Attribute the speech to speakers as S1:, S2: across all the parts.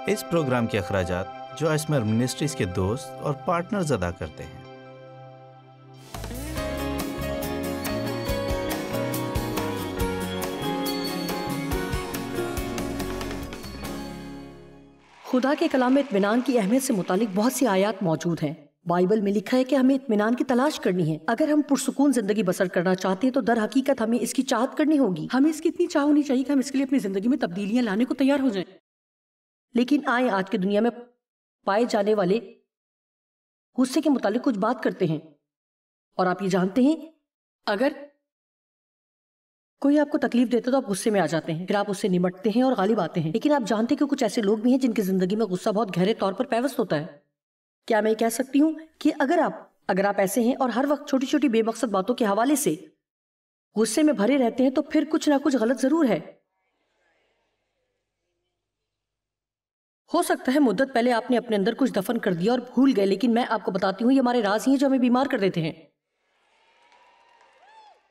S1: اس programme کے اخراجات جو اسمر منسٹریز کے دوست اور پارٹنرز ادا کرتے ہیں۔
S2: خدا کے کلام میں اطمینان کی اہمیت سے متعلق بہت سی آیات موجود ہیں۔ بائبل میں لکھا ہے کہ ہمیں اطمینان کی تلاش کرنی ہے۔ اگر ہم پرسکون زندگی بسر کرنا چاہتے ہیں تو در حقیقت ہمیں اس کی چاہت کرنی ہوگی۔ ہمیں اس کی اتنی چاہ ہونی چاہیے کہ ہم اس کے لیے اپنی زندگی میں تبدیلیاں لانے کو تیار ہو جائیں۔ لیکن آئیں آج کی دنیا میں پائے جانے والے غصے کے متعلق کچھ بات کرتے ہیں۔ اور آپ یہ جانتے ہیں، اگر کوئی آپ کو تکلیف دیتا تو آپ غصے میں آ جاتے ہیں، پھر آپ اس سے نمٹتے ہیں اور غالب آتے ہیں۔ لیکن آپ جانتے ہیں کہ کچھ ایسے لوگ بھی ہیں جن کی زندگی میں غصہ بہت گہرے طور پر پیوست ہوتا ہے۔ کیا میں یہ کہہ سکتی ہوں کہ اگر آپ ایسے ہیں اور ہر وقت چھوٹی چھوٹی بے مقصد باتوں کے حوالے سے غصے میں بھرے رہتے ہیں تو پھر کچھ نہ کچھ غلط ضرور ہے۔ ہو سکتا ہے مدت پہلے آپ نے اپنے اندر کچھ دفن کر دیا اور بھول گئے، لیکن میں آپ کو بتاتی ہوں یہ ہمارے راز ہی ہیں جو ہمیں بیمار کر دیتے ہیں۔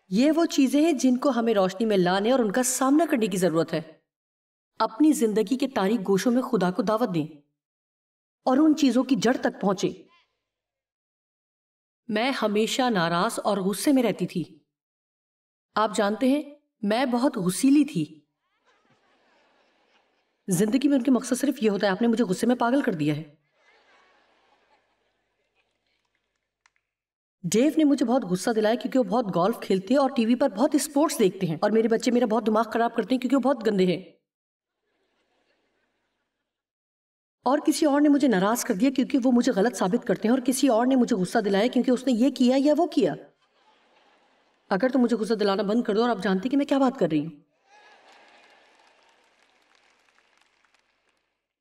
S2: یہ وہ چیزیں ہیں جن کو ہمیں روشنی میں لانے اور ان کا سامنا کرنے کی ضرورت ہے۔ اپنی زندگی کے تاریک گوشوں میں خدا کو دعوت دیں اور ان چیزوں کی جڑ تک پہنچے۔ میں ہمیشہ ناراض اور غصے میں رہتی تھی۔ آپ جانتے ہیں میں بہت غصیلی تھی۔ زندگی میں ان کے مقصد صرف یہ ہوتا ہے آپ نے مجھے غصے میں پاگل کر دیا ہے۔ ڈیو نے مجھے بہت غصہ دلایا کیونکہ وہ بہت گولف کھیلتے ہیں اور ٹی وی پر بہت اسپورٹس دیکھتے ہیں، اور میرے بچے میرا بہت دماغ خراب کرتے ہیں کیونکہ وہ بہت گندے ہیں۔ اور کسی اور نے مجھے ناراض کر دیا کیونکہ وہ مجھے غلط ثابت کرتے ہیں، اور کسی اور نے مجھے غصہ دلایا کیونکہ اس نے یہ کیا یا وہ کیا۔ اگر تم مجھے غصہ دلانا بند کر دو اور آپ جانتے کہ میں کیا بات کر رہی ہوں۔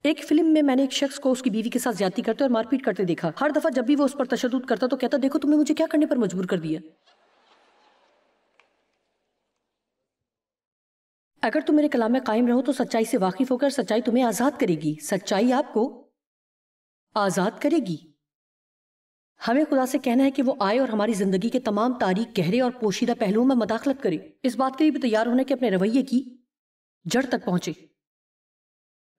S2: ایک فلم میں نے ایک شخص کو اس کی بیوی کے ساتھ زیادتی کرتے اور مار پیٹ کرتے دیکھا۔ ہر دفعہ جب بھی وہ اس پر تشدد کرتا تو کہتا دیکھو تم نے مجھے کیا کرنے پر مجبور کر دیا۔ اگر تم میرے کلام میں قائم رہو تو سچائی سے واقف ہو کر سچائی تمہیں آزاد کرے گی، سچائی آپ کو آزاد کرے گی۔ ہمیں خدا سے کہنا ہے کہ وہ آئے اور ہماری زندگی کے تمام تاریک، گہرے اور پوشیدہ پہلوؤں میں مداخلت کرے۔ اس بات کے لیے بھی تیار ہونا کہ اپنے رویے کی جڑ تک پہنچے۔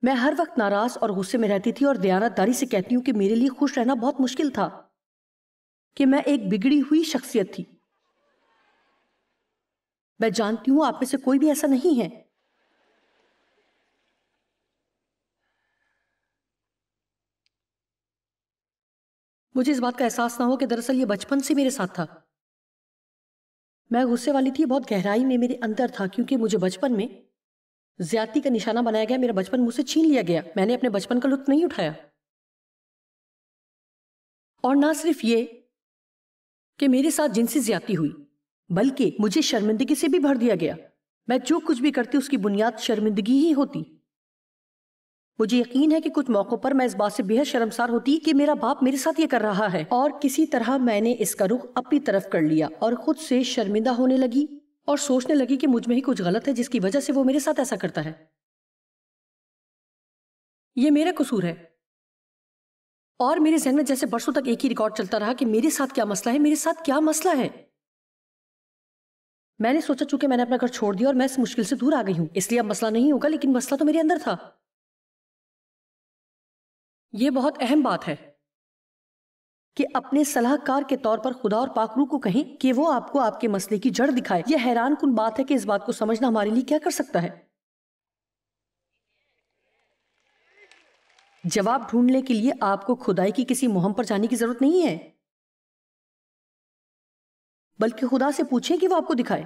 S2: میں ہر وقت ناراض اور غصے میں رہتی تھی اور دیانت داری سے کہتی ہوں کہ میرے لیے خوش رہنا بہت مشکل تھا، کہ میں ایک بگڑی ہوئی شخصیت تھی۔ میں جانتی ہوں آپ میں سے کوئی بھی ایسا نہیں ہے۔ مجھے اس بات کا احساس نہ ہو کہ دراصل یہ بچپن سے میرے ساتھ تھا۔ میں غصے والی تھی، بہت گہرائی میں میرے اندر تھا، کیونکہ مجھے بچپن میں زیادتی کا نشانہ بنایا گیا۔ میرا بچپن مجھ سے چھین لیا گیا، میں نے اپنے بچپن کا لطف نہیں اٹھایا۔ اور نہ صرف یہ کہ میرے ساتھ جنسی زیادتی ہوئی، بلکہ مجھے شرمندگی سے بھی بھر دیا گیا۔ میں جو کچھ بھی کرتی اس کی بنیاد شرمندگی ہی ہوتی۔ مجھے یقین ہے کہ کچھ موقعوں پر میں اس بات سے بے حد شرمسار ہوتی کہ میرا باپ میرے ساتھ یہ کر رہا ہے، اور کسی طرح میں نے اس کا رخ اپنی طرف کر لیا اور خود سے شرمندہ ہونے لگی اور سوچنے لگی کہ مجھ میں ہی کچھ غلط ہے جس کی وجہ سے وہ میرے ساتھ ایسا کرتا ہے۔ یہ میرا قصور ہے۔ اور میرے ذہن میں جیسے برسوں تک ایک ہی ریکارڈ چلتا رہا کہ میرے ساتھ کیا مسئلہ ہے، میرے ساتھ کیا مسئلہ ہے۔ میں نے سوچا چونکہ میں نے اپنا گھر چھوڑ دیا اور میں اس مشکل سے دور آ گئی ہوں، اس لیے اب مسئلہ نہیں ہوگا، لیکن مسئلہ تو میرے اندر تھا۔ یہ بہت اہم بات ہے کہ اپنے صلاح کار کے طور پر خدا اور پاک روح کو کہیں کہ وہ آپ کو آپ کے مسئلے کی جڑ دکھائے۔ یہ حیران کن بات ہے کہ اس بات کو سمجھنا ہمارے لیے کیا کر سکتا ہے۔ جواب ڈھونڈنے کے لیے آپ کو خدائی کی کسی مہم پر جانے کی ضرورت نہیں ہے، بلکہ خدا سے پوچھیں کہ وہ آپ کو دکھائے۔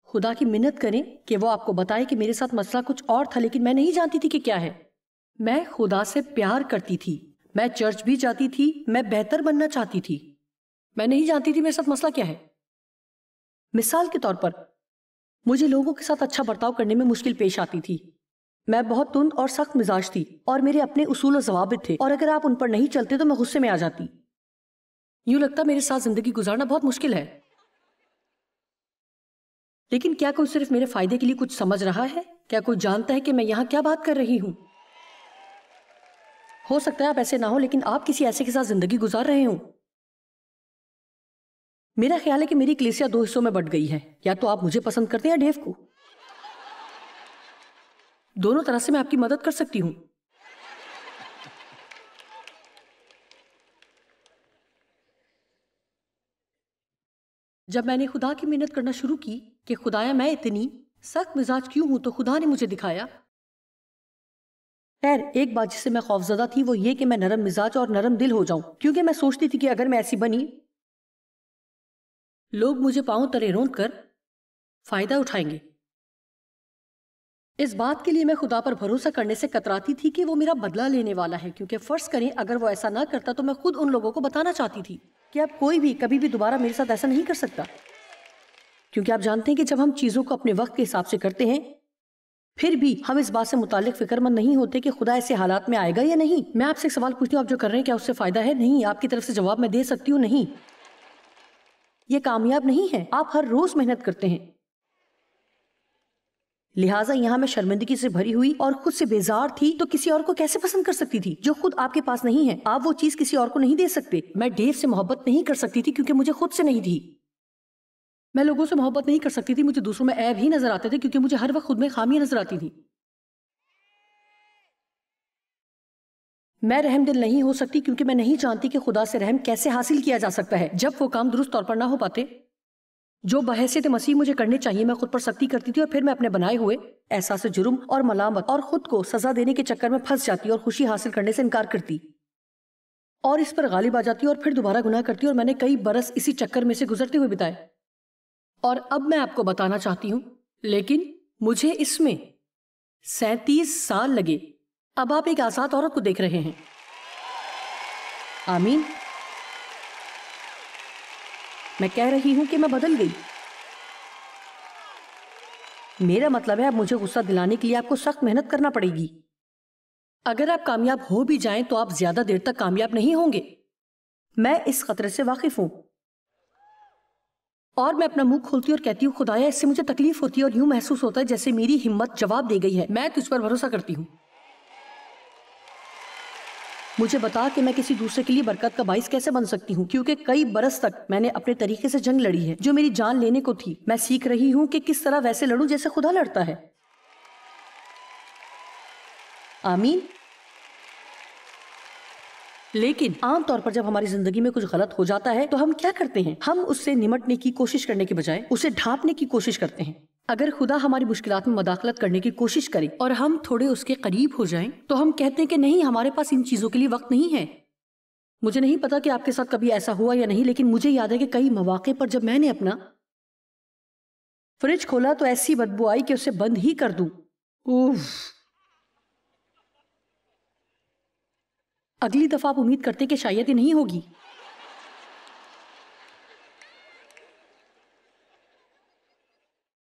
S2: خدا کی منت کریں کہ وہ آپ کو بتائے کہ میرے ساتھ مسئلہ کچھ اور تھا لیکن میں نہیں جانتی تھی کہ کیا ہے۔ میں خدا سے پیار کرتی تھی، میں چرچ بھی جاتی تھی، میں بہتر بننا چاہتی تھی، میں نہیں جانتی تھی میرے ساتھ مسئلہ کیا ہے۔ مثال کے طور پر مجھے لوگوں کے ساتھ اچھا برتاؤ کرنے میں مشکل پیش آتی تھی۔ میں بہت تند اور سخت مزاج تھی اور میرے اپنے اصول و ضوابط تھے، اور اگر آپ ان پر نہیں چلتے تو میں غصے میں آ جاتی۔ یوں لگتا میرے ساتھ زندگی گزارنا بہت مشکل ہے۔ لیکن کیا کوئی صرف میرے فائدے کے لیے کچھ سمجھ رہا ہے؟ کیا کوئی جانتا ہے کہ میں یہاں کیا بات کر رہی ہوں؟ ہو سکتا ہے آپ ایسے نہ ہو، لیکن آپ کسی ایسے کے ساتھ زندگی گزار رہے ہوں۔ میرا خیال ہے کہ میری کلیسیا دو حصوں میں بٹ گئی ہے، یا تو آپ مجھے پسند کرتے ہیں یا ڈیو کو۔ دونوں طرح سے میں آپ کی مدد کر سکتی ہوں۔ جب میں نے خدا کی منت کرنا شروع کی کہ خدایا میں اتنی سخت مزاج کیوں ہوں، تو خدا نے مجھے دکھایا. خیر، ایک بات جس سے میں خوفزدہ تھی وہ یہ کہ میں نرم مزاج اور نرم دل ہو جاؤں، کیونکہ میں سوچتی تھی کہ اگر میں ایسی بنی لوگ مجھے پاؤں تلے روند کر فائدہ اٹھائیں گے. اس بات کے لیے میں خدا پر بھروسہ کرنے سے کتراتی تھی کہ وہ میرا بدلہ لینے والا ہے، کیونکہ فرض کریں اگر وہ ایسا نہ کرتا تو میں خود ان لوگوں کو بتانا چاہتی تھی کہ اب کوئی بھی کبھی بھی دوبارہ میرے ساتھ ایسا نہیں کر سکتا. کیونکہ آپ جانتے ہیں کہ جب ہم چیزوں کو اپنے وقت کے حساب سے کرتے ہیں پھر بھی ہم اس بات سے متعلق فکر مند نہیں ہوتے کہ خدا ایسے حالات میں آئے گا یا نہیں. میں آپ سے ایک سوال پوچھتی ہوں، آپ جو کر رہے ہیں کیا اس سے فائدہ ہے؟ نہیں. آپ کی طرف سے جواب میں دے سکتی ہوں، نہیں. یہ کامیاب نہیں ہے. آپ ہر روز محنت کرتے ہیں. لہٰذا یہاں میں شرمندگی سے بھری ہوئی اور خود سے بیزار تھی، تو کسی اور کو کیسے پسند کر سکتی تھی جو خود آپ کے پاس نہیں ہے؟ آپ وہ چیز کسی اور کو نہیں دے سکتے. میں ڈیو سے محبت نہیں کر سکتی تھی کیونکہ مجھے خود سے نہیں تھی. میں لوگوں سے محبت نہیں کر سکتی تھی، مجھے دوسروں میں عیب ہی نظر آتے تھے کیونکہ مجھے ہر وقت خود میں خامیاں نظر آتی تھی. میں رحم دل نہیں ہو سکتی کیونکہ میں نہیں جانتی کہ خدا سے رحم کیسے حاصل کیا جا سکتا ہے جب وہ کام درست طور پر نہ ہو پاتے جو بحیثیت مسیح مجھے کرنے چاہیے. میں خود پر سختی کرتی تھی اور پھر میں اپنے بنائے ہوئے احساس جرم اور ملامت اور خود کو سزا دینے کے چکر میں پھنس جاتی اور خوشی حاصل کرنے سے انکار کرتی اور اس پر غالب آ جاتی اور پھر دوبارہ گناہ کرتی. اور میں نے کئی برس اسی چکر میں سے گزرتے ہوئے بتائے. اور اب میں آپ کو بتانا چاہتی ہوں، لیکن مجھے اس میں 37 سال لگے. اب آپ ایک آزاد عورت کو دیکھ رہے ہیں. آمین. میں کہہ رہی ہوں کہ میں بدل گئی. میرا مطلب ہے اب مجھے غصہ دلانے کے لیے آپ کو سخت محنت کرنا پڑے گی. اگر آپ کامیاب ہو بھی جائیں تو آپ زیادہ دیر تک کامیاب نہیں ہوں گے. میں اس خطرے سے واقف ہوں اور میں اپنا منہ کھولتی اور کہتی ہوں خدایا اس سے مجھے تکلیف ہوتی ہے اور یوں محسوس ہوتا ہے جیسے میری ہمت جواب دے گئی ہے. میں تجھ پر بھروسہ کرتی ہوں. مجھے بتا کہ میں کسی دوسرے کے لیے برکت کا باعث کیسے بن سکتی ہوں، کیونکہ کئی برس تک میں نے اپنے طریقے سے جنگ لڑی ہے جو میری جان لینے کو تھی. میں سیکھ رہی ہوں کہ کس طرح ویسے لڑوں جیسے خدا لڑتا ہے. آمین. لیکن عام طور پر جب ہماری زندگی میں کچھ غلط ہو جاتا ہے تو ہم کیا کرتے ہیں؟ ہم اس سے نمٹنے کی کوشش کرنے کے بجائے اسے ڈھانپنے کی کوشش کرتے ہیں. اگر خدا ہماری مشکلات میں مداخلت کرنے کی کوشش کرے اور ہم تھوڑے اس کے قریب ہو جائیں تو ہم کہتے ہیں کہ نہیں، ہمارے پاس ان چیزوں کے لیے وقت نہیں ہے. مجھے نہیں پتا کہ آپ کے ساتھ کبھی ایسا ہوا یا نہیں، لیکن مجھے یاد ہے کہ کئی مواقع پر جب میں نے اپنا فریج کھولا تو ایسی بدبو آئی کہ اسے بند ہی کر دوں. اگلی دفعہ آپ امید کرتے کہ شاید یہ نہیں ہوگی.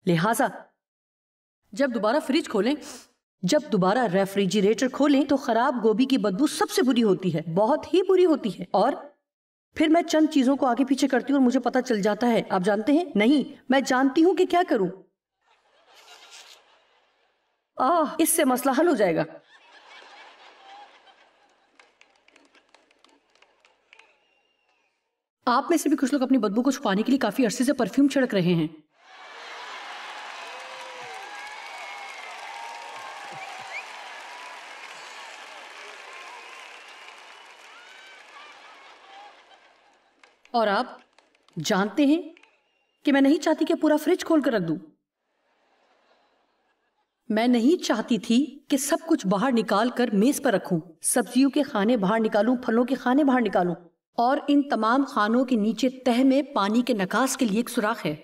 S2: لہٰذا جب دوبارہ فریج کھولیں، جب دوبارہ ریفریجریٹر کھولیں تو خراب گوبھی کی بدبو سب سے بری ہوتی ہے، بہت ہی بری ہوتی ہے. اور پھر میں چند چیزوں کو آگے پیچھے کرتی ہوں اور مجھے پتا چل جاتا ہے، آپ جانتے ہیں، نہیں، میں جانتی ہوں کہ کیا کروں. اس سے مسئلہ حل ہو جائے گا. آپ میں سے بھی کچھ لوگ اپنی بدبو کو چھپانے کے لیے کافی عرصے سے پرفیوم چھڑک رہے ہیں. اور آپ جانتے ہیں کہ میں نہیں چاہتی کہ پورا فریج کھول کر رکھ دوں. میں نہیں چاہتی تھی کہ سب کچھ باہر نکال کر میز پر رکھوں، سبزیوں کے خانے باہر نکالوں، پھلوں کے خانے باہر نکالوں، اور ان تمام خانوں کے نیچے تہ میں پانی کے نکاس کے لیے ایک سوراخ ہے.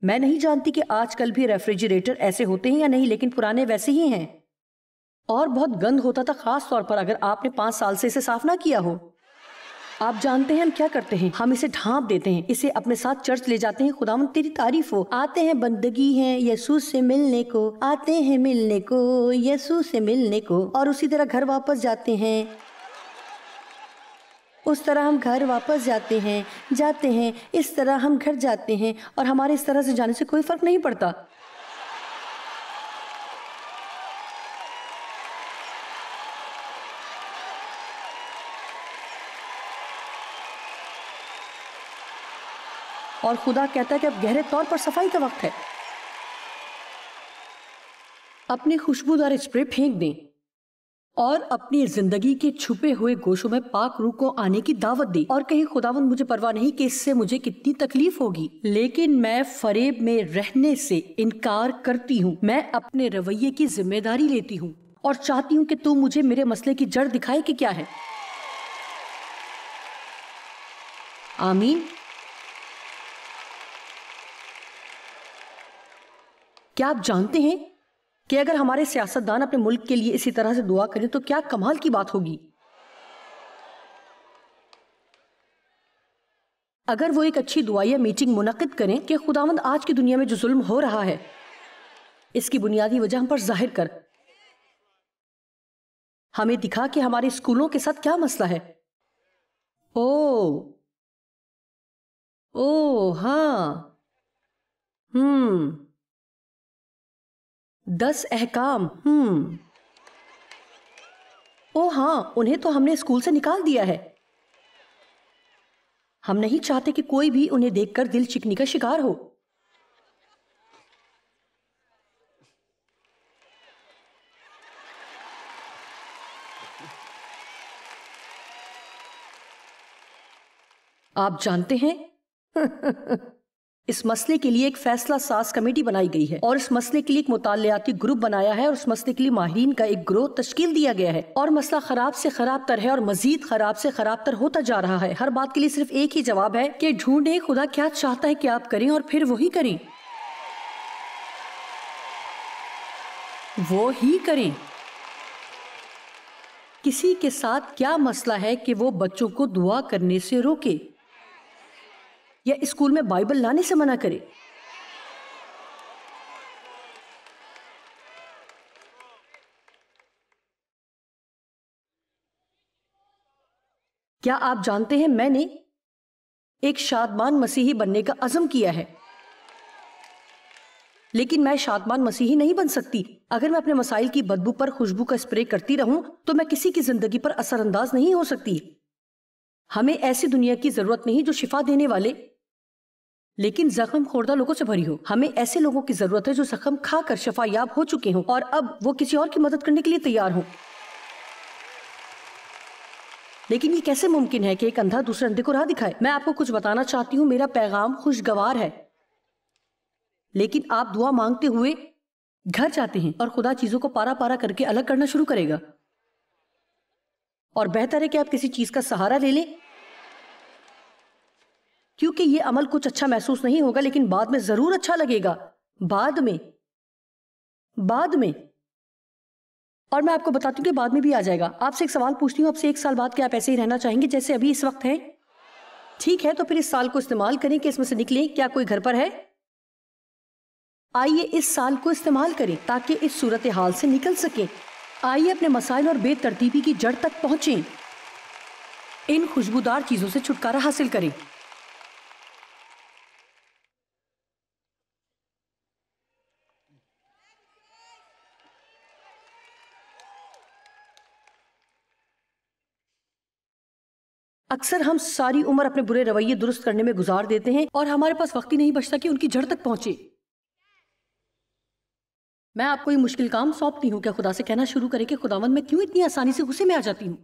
S2: میں نہیں جانتی کہ آج کل بھی ریفریجریٹر ایسے ہوتے ہیں یا نہیں، لیکن پرانے ویسے ہی ہیں اور بہت گند ہوتا تھا، خاص طور پر اگر آپ نے 5 سال سے اسے صاف نہ کیا ہو. آپ جانتے ہیں ہم کیا کرتے ہیں؟ ہم اسے ڈھانپ دیتے ہیں، اسے اپنے ساتھ چرچ لے جاتے ہیں. خداوند تیری تعریف ہو. آتے ہیں بندگی ہیں یسوع سے ملنے کو، آتے ہیں ملنے کو یسوع سے ملنے کو، اور اسی طرح گھر واپس جاتے ہیں. اس طرح ہم گھر واپس جاتے ہیں، اس طرح ہم گھر جاتے ہیں، اور ہمارے اس طرح سے جانے سے کوئی فرق نہیں پڑتا. اور خدا کہتا ہے کہ اب گہرے طور پر صفائی کا وقت ہے. اپنی خوشبودار اسپرے پھینک دیں. اور اپنی زندگی کے چھپے ہوئے گوشوں میں پاک روح کو آنے کی دعوت دی، اور کہیں خداوند مجھے پرواہ نہیں کہ اس سے مجھے کتنی تکلیف ہوگی، لیکن میں فریب میں رہنے سے انکار کرتی ہوں۔ میں اپنے رویے کی ذمہ داری لیتی ہوں اور چاہتی ہوں کہ تو مجھے میرے مسئلے کی جڑ دکھائے کہ کیا ہے۔ آمین۔ کیا آپ جانتے ہیں کہ اگر ہمارے سیاستدان اپنے ملک کے لیے اسی طرح سے دعا کریں تو کیا کمال کی بات ہوگی؟ اگر وہ ایک اچھی دعائیہ میٹنگ منعقد کریں کہ خداوند آج کی دنیا میں جو ظلم ہو رہا ہے اس کی بنیادی وجہ ہم پر ظاہر کر، ہمیں دکھا کہ ہمارے اسکولوں کے ساتھ کیا مسئلہ ہے۔ ہاں 10 احکام، ہاں انہیں تو ہم نے اسکول سے نکال دیا ہے۔ ہم نہیں چاہتے کہ کوئی بھی انہیں دیکھ کر دل چکنی کا شکار ہو۔ آپ جانتے ہیں اس مسئلے کے لیے ایک فیصلہ ساز کمیٹی بنائی گئی ہے، اور اس مسئلے کے لیے ایک مطالعاتی گروپ بنایا ہے، اور اس مسئلے کے لیے ماہرین کا ایک گروہ تشکیل دیا گیا ہے، اور مسئلہ خراب سے خراب تر ہے اور مزید خراب سے خراب تر ہوتا جا رہا ہے۔ ہر بات کے لیے صرف ایک ہی جواب ہے کہ ڈھونڈیں خدا کیا چاہتا ہے کہ آپ کریں اور پھر وہی کریں، وہی کریں۔ کسی کے ساتھ کیا مسئلہ ہے کہ وہ بچوں کو دعا کرنے سے روکے یا اسکول میں بائبل لانے سے منع کرے؟ کیا آپ جانتے ہیں میں نے ایک شادمان مسیحی بننے کا عزم کیا ہے، لیکن میں شادمان مسیحی نہیں بن سکتی۔ اگر میں اپنے مسائل کی بدبو پر خوشبو کا اسپرے کرتی رہوں تو میں کسی کی زندگی پر اثر انداز نہیں ہو سکتی۔ ہمیں ایسی دنیا کی ضرورت نہیں جو شفا دینے والے لیکن زخم خوردہ لوگوں سے بھری ہو۔ ہمیں ایسے لوگوں کی ضرورت ہے جو زخم کھا کر شفا یاب ہو چکے ہوں اور اب وہ کسی اور کی مدد کرنے کے لیے تیار ہوں۔ لیکن یہ کیسے ممکن ہے کہ ایک اندھا دوسرے اندھے کو راہ دکھائے؟ میں آپ کو کچھ بتانا چاہتی ہوں، میرا پیغام خوشگوار ہے، لیکن آپ دعا مانگتے ہوئے گھر جاتے ہیں اور خدا چیزوں کو پارا پارا کر کے الگ کرنا شروع کرے گا، اور بہتر ہے کہ آپ کسی چیز کا سہارا لے لیں، کیونکہ یہ عمل کچھ اچھا محسوس نہیں ہوگا لیکن بعد میں ضرور اچھا لگے گا۔ بعد میں اور میں آپ کو بتاتی ہوں کہ بعد میں بھی آ جائے گا۔ آپ سے ایک سوال پوچھتی ہوں، آپ سے 1 سال بعد کیا آپ ایسے ہی رہنا چاہیں گے جیسے ابھی اس وقت ہیں؟ ٹھیک ہے، تو پھر اس سال کو استعمال کریں کہ اس میں سے نکلیں۔ کیا کوئی گھر پر ہے؟ آئیے اس سال کو استعمال کریں تاکہ اس صورتحال سے نکل سکیں۔ آئیے اپنے مسائل اور بے ترتیبی کی جڑ تک پہنچیں، ان خوشبودار چیزوں سے چھٹکارا حاصل کریں۔ اکثر ہم ساری عمر اپنے برے رویے درست کرنے میں گزار دیتے ہیں اور ہمارے پاس وقت ہی نہیں بچتا کہ ان کی جڑ تک پہنچے۔ میں آپ کو یہ مشکل کام سونپتی ہوں کہ خدا سے کہنا شروع کریں کہ خداوند میں کیوں اتنی آسانی سے غصے میں آ جاتی ہوں؟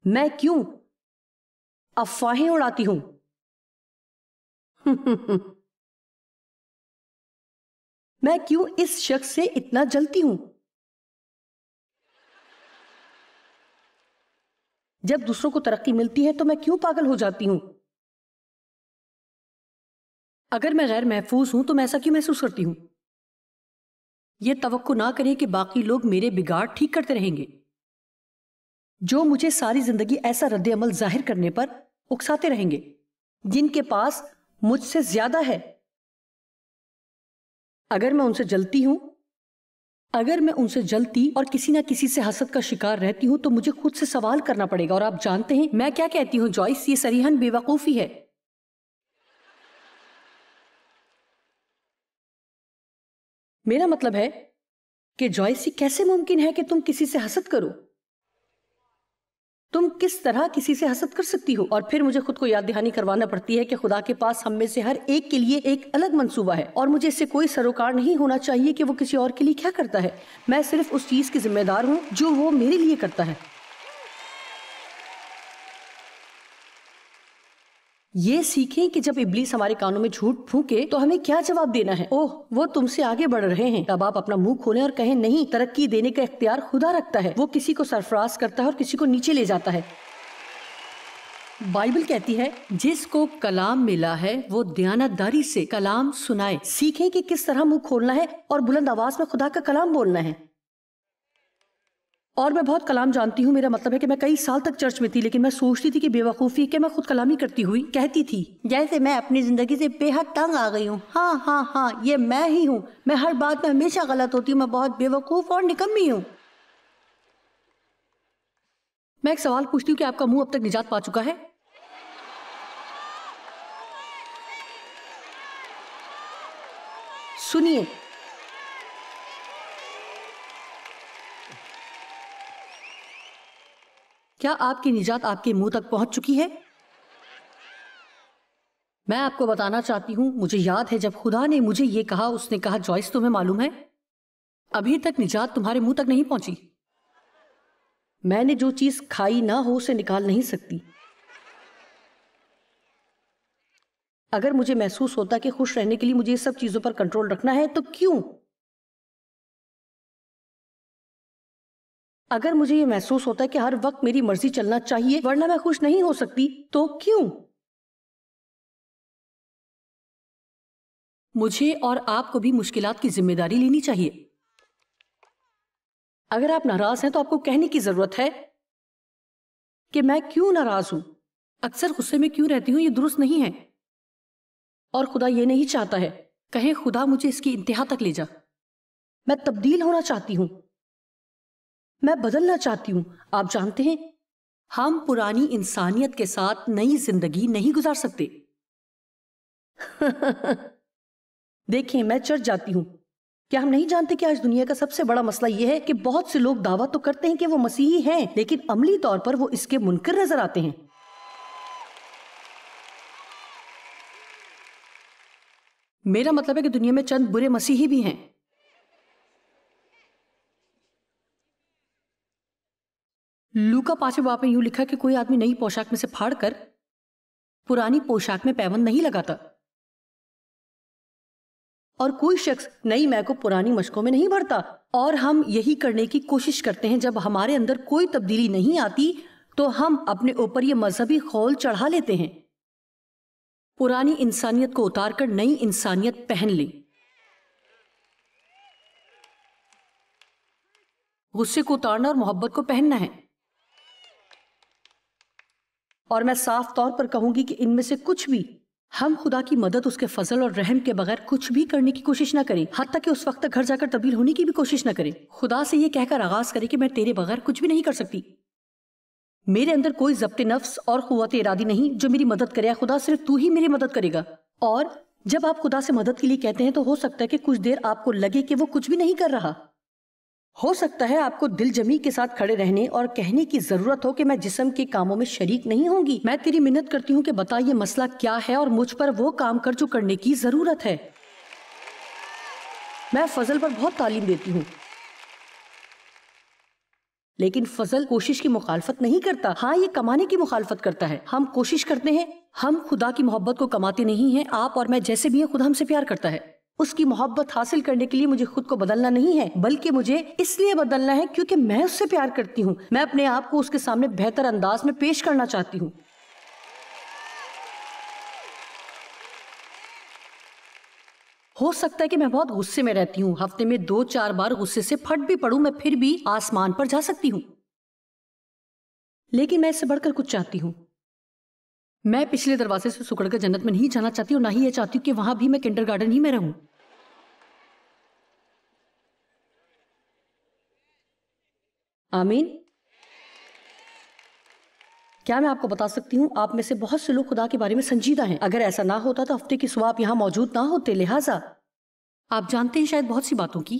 S2: میں کیوں افواہیں اڑاتی ہوں؟ میں کیوں اس شخص سے اتنا جلتی ہوں؟ جب دوسروں کو ترقی ملتی ہے تو میں کیوں پاگل ہو جاتی ہوں؟ اگر میں غیر محفوظ ہوں تو میں ایسا کیوں محسوس کرتی ہوں؟ یہ توقع نہ کریں کہ باقی لوگ میرے بگاڑ ٹھیک کرتے رہیں گے، جو مجھے ساری زندگی ایسا رد عمل ظاہر کرنے پر اکساتے رہیں گے جن کے پاس مجھ سے زیادہ ہے۔ اگر میں ان سے جلتی اور کسی نہ کسی سے حسد کا شکار رہتی ہوں تو مجھے خود سے سوال کرنا پڑے گا، اور آپ جانتے ہیں میں کیا کہتی ہوں جوائس؟ یہ صریحاً بے وقوفی ہے۔ میرا مطلب ہے کہ جوائس، یہ کیسے ممکن ہے کہ تم کسی سے حسد کرو؟ تم کس طرح کسی سے حسد کر سکتی ہو؟ اور پھر مجھے خود کو یاد دہانی کروانا پڑتی ہے کہ خدا کے پاس ہم میں سے ہر ایک کے لیے ایک الگ منصوبہ ہے، اور مجھے اس سے کوئی سروکار نہیں ہونا چاہیے کہ وہ کسی اور کے لیے کیا کرتا ہے۔ میں صرف اس چیز کی ذمہ دار ہوں جو وہ میرے لیے کرتا ہے۔ یہ سیکھیں کہ جب ابلیس ہمارے کانوں میں جھوٹ پھونکے تو ہمیں کیا جواب دینا ہے۔ اوہ، وہ تم سے آگے بڑھ رہے ہیں، تب آپ اپنا منہ کھولیں اور کہیں نہیں، ترقی دینے کا اختیار خدا رکھتا ہے، وہ کسی کو سرفراز کرتا ہے اور کسی کو نیچے لے جاتا ہے۔ بائبل کہتی ہے جس کو کلام ملا ہے وہ دیانتداری سے کلام سنائے۔ سیکھیں کہ کس طرح منہ کھولنا ہے اور بلند آواز میں خدا کا کلام بولنا ہے۔ اور میں بہت کلام جانتی ہوں، میرا مطلب ہے کہ میں کئی سال تک چرچ میں تھی، لیکن میں سوچتی تھی کہ بے وقوفی کہ میں خود کلامی کرتی ہوئی کہتی تھی جیسے میں اپنی زندگی سے بے حد تنگ آ گئی ہوں، ہاں یہ میں ہی ہوں، میں ہر بات میں ہمیشہ غلط ہوتی ہوں، میں بہت بے وقوف اور نکمی ہوں۔ میں ایک سوال پوچھتی ہوں کہ آپ کا منہ اب تک نجات پا چکا ہے؟ سنیے، کیا آپ کی نجات آپ کے منہ تک پہنچ چکی ہے؟ میں آپ کو بتانا چاہتی ہوں، مجھے یاد ہے جب خدا نے مجھے یہ کہا، اس نے کہا جوائس تمہیں معلوم ہے ابھی تک نجات تمہارے منہ تک نہیں پہنچی۔ میں نے جو چیز کھائی نہ ہو اسے نکال نہیں سکتی۔ اگر مجھے محسوس ہوتا کہ خوش رہنے کے لیے مجھے یہ سب چیزوں پر کنٹرول رکھنا ہے تو کیوں؟ اگر مجھے یہ محسوس ہوتا ہے کہ ہر وقت میری مرضی چلنا چاہیے ورنہ میں خوش نہیں ہو سکتی تو کیوں؟ مجھے اور آپ کو بھی مشکلات کی ذمہ داری لینی چاہیے۔ اگر آپ ناراض ہیں تو آپ کو کہنے کی ضرورت ہے کہ میں کیوں ناراض ہوں، اکثر غصے میں کیوں رہتی ہوں، یہ درست نہیں ہے اور خدا یہ نہیں چاہتا ہے۔ کہیں خدا مجھے اس کی انتہا تک لے جا، میں تبدیل ہونا چاہتی ہوں، میں بدلنا چاہتی ہوں۔ آپ جانتے ہیں ہم پرانی انسانیت کے ساتھ نئی زندگی نہیں گزار سکتے۔ دیکھیں، میں چرچ جاتی ہوں، کیا ہم نہیں جانتے کہ آج دنیا کا سب سے بڑا مسئلہ یہ ہے کہ بہت سے لوگ دعویٰ تو کرتے ہیں کہ وہ مسیحی ہیں لیکن عملی طور پر وہ اس کے منکر نظر آتے ہیں۔ میرا مطلب ہے کہ دنیا میں چند برے مسیحی بھی ہیں۔ لوکا 5 باب میں یوں لکھا کہ کوئی آدمی نئی پوشاک میں سے پھاڑ کر پرانی پوشاک میں پیوند نہیں لگاتا، اور کوئی شخص نئی مے کو پرانی مشکوں میں نہیں بھرتا۔ اور ہم یہی کرنے کی کوشش کرتے ہیں۔ جب ہمارے اندر کوئی تبدیلی نہیں آتی تو ہم اپنے اوپر یہ مذہبی خول چڑھا لیتے ہیں، پرانی انسانیت کو اتار کر نئی انسانیت پہن لیں۔ غصے کو اتارنا اور محبت کو پہننا ہے۔ اور میں صاف طور پر کہوں گی کہ ان میں سے کچھ بھی ہم خدا کی مدد، اس کے فضل اور رحم کے بغیر کچھ بھی کرنے کی کوشش نہ کریں، حتیٰ کہ اس وقت تک گھر جا کر تبدیل ہونے کی بھی کوشش نہ کریں۔ خدا سے یہ کہہ کر آغاز کریں کہ میں تیرے بغیر کچھ بھی نہیں کر سکتی، میرے اندر کوئی ضبط نفس اور قوت ارادی نہیں جو میری مدد کرے۔ خدا صرف تو ہی میری مدد کرے گا۔ اور جب آپ خدا سے مدد کے لیے کہتے ہیں تو ہو سکتا ہے کہ کچھ دیر آپ کو لگے کہ وہ کچھ بھی نہیں کر رہا، ہو سکتا ہے آپ کو دل جمی کے ساتھ کھڑے رہنے اور کہنے کی ضرورت ہو کہ میں جسم کے کاموں میں شریک نہیں ہوں گی، میں تیری منت کرتی ہوں کہ بتا یہ مسئلہ کیا ہے اور مجھ پر وہ کام کر جو کرنے کی ضرورت ہے۔ میں فضل پر بہت تعلیم دیتی ہوں، لیکن فضل کوشش کی مخالفت نہیں کرتا، ہاں یہ کمانے کی مخالفت کرتا ہے۔ ہم کوشش کرتے ہیں، ہم خدا کی محبت کو کماتے نہیں ہیں۔ آپ اور میں جیسے بھی ہیں، خدا ہم سے پیار کرتا ہے۔ اس کی محبت حاصل کرنے کے لیے مجھے خود کو بدلنا نہیں ہے، بلکہ مجھے اس لیے بدلنا ہے کیونکہ میں اس سے پیار کرتی ہوں۔ میں اپنے آپ کو اس کے سامنے بہتر انداز میں پیش کرنا چاہتی ہوں۔ ہو سکتا ہے کہ میں بہت غصے میں رہتی ہوں، ہفتے میں 2-4 بار غصے سے پھٹ بھی پڑوں، میں پھر بھی آسمان پر جا سکتی ہوں، لیکن میں اس سے بڑھ کر کچھ چاہتی ہوں۔ میں پچھلے دروازے سے سکڑ کر جنت میں نہیں جانا چاہتی اور نہ ہی یہ چاہتی ہوں کہ وہاں بھی میں کنڈر گارڈن ہی میں رہوں۔ آمین۔ کیا میں آپ کو بتا سکتی ہوں، آپ میں سے بہت سے لوگ خدا کے بارے میں سنجیدہ ہیں۔ اگر ایسا نہ ہوتا تو ہفتے کی صبح آپ یہاں موجود نہ ہوتے، لہٰذا آپ جانتے ہیں شاید بہت سی باتوں کی